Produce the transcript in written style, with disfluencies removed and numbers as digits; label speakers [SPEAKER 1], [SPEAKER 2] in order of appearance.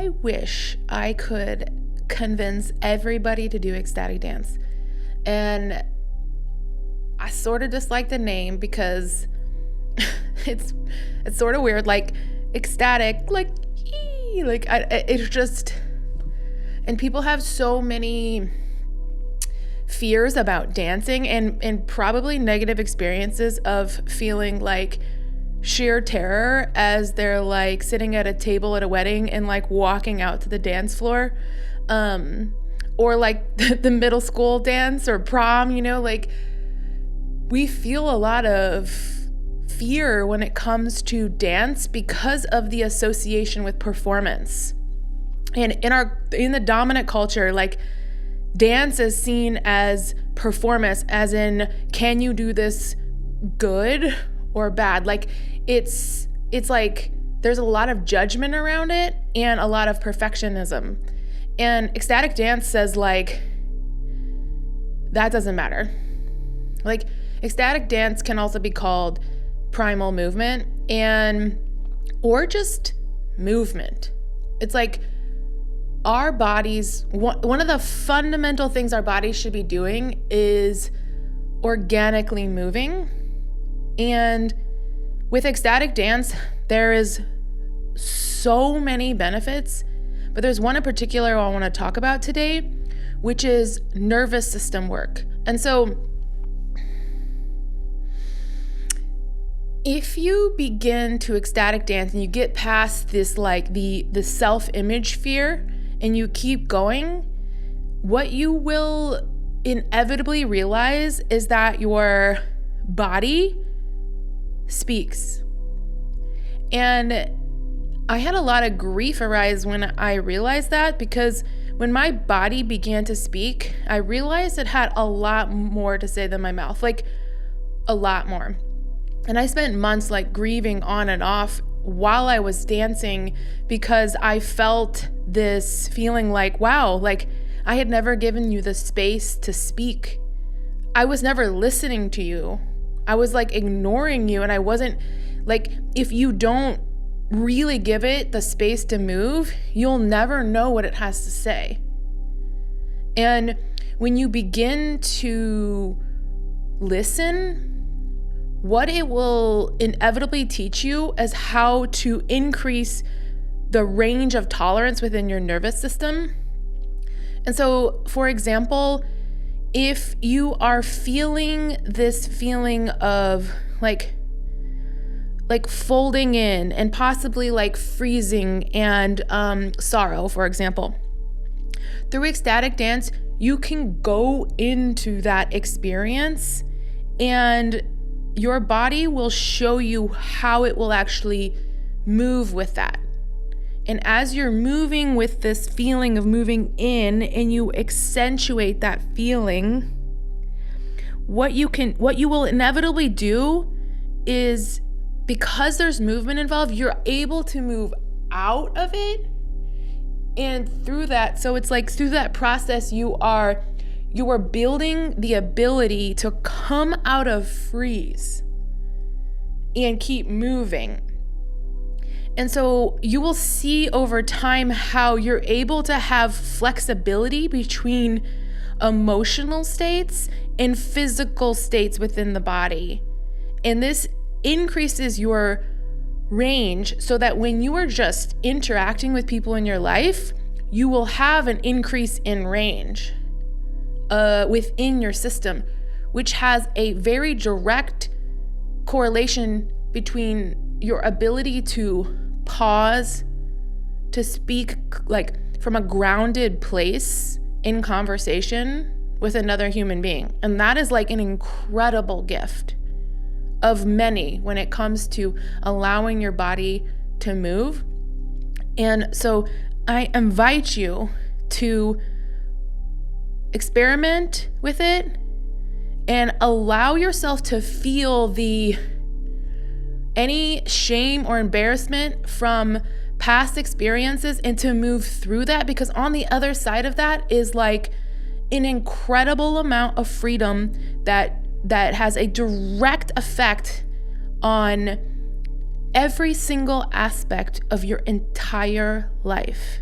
[SPEAKER 1] I wish I could convince everybody to do ecstatic dance. And I sort of dislike the name because it's sort of weird, like ecstatic, it's just, and people have so many fears about dancing and probably negative experiences of feeling like sheer terror as they're like sitting at a table at a wedding and like walking out to the dance floor, or like the middle school dance or prom, like we feel a lot of fear when it comes to dance because of the association with performance. And in the dominant culture, like dance is seen as performance, as in, can you do this good or bad? Like it's like there's a lot of judgment around it and a lot of perfectionism. And ecstatic dance says like, that doesn't matter. Like ecstatic dance can also be called primal movement or just movement. It's like our bodies, one of the fundamental things our bodies should be doing is organically moving. And with ecstatic dance, there is so many benefits, but there's one in particular I want to talk about today, which is nervous system work. And so if you begin to ecstatic dance and you get past this, like the self-image fear, and you keep going, what you will inevitably realize is that your body speaks. And I had a lot of grief arise when I realized that, because when my body began to speak, I realized it had a lot more to say than my mouth, like a lot more. And I spent months like grieving on and off while I was dancing because I felt this feeling like, wow, like I had never given you the space to speak. I was never listening to you. I was like ignoring you, and I wasn't like, if you don't really give it the space to move, you'll never know what it has to say. And when you begin to listen, what it will inevitably teach you is how to increase the range of tolerance within your nervous system. And so, for example, if you are feeling this feeling of like folding in and possibly like freezing and sorrow, for example, through ecstatic dance, you can go into that experience and your body will show you how it will actually move with that. And as you're moving with this feeling of moving in and you accentuate that feeling, what you will inevitably do is, because there's movement involved, you're able to move out of it. And through that, so it's like through that process, you are building the ability to come out of freeze and keep moving. And so you will see over time how you're able to have flexibility between emotional states and physical states within the body. And this increases your range so that when you are just interacting with people in your life, you will have an increase in range within your system, which has a very direct correlation between your ability to pause, to speak like from a grounded place in conversation with another human being. And that is like an incredible gift of many when it comes to allowing your body to move. And so I invite you to experiment with it and allow yourself to feel any shame or embarrassment from past experiences and to move through that, because on the other side of that is like an incredible amount of freedom that has a direct effect on every single aspect of your entire life.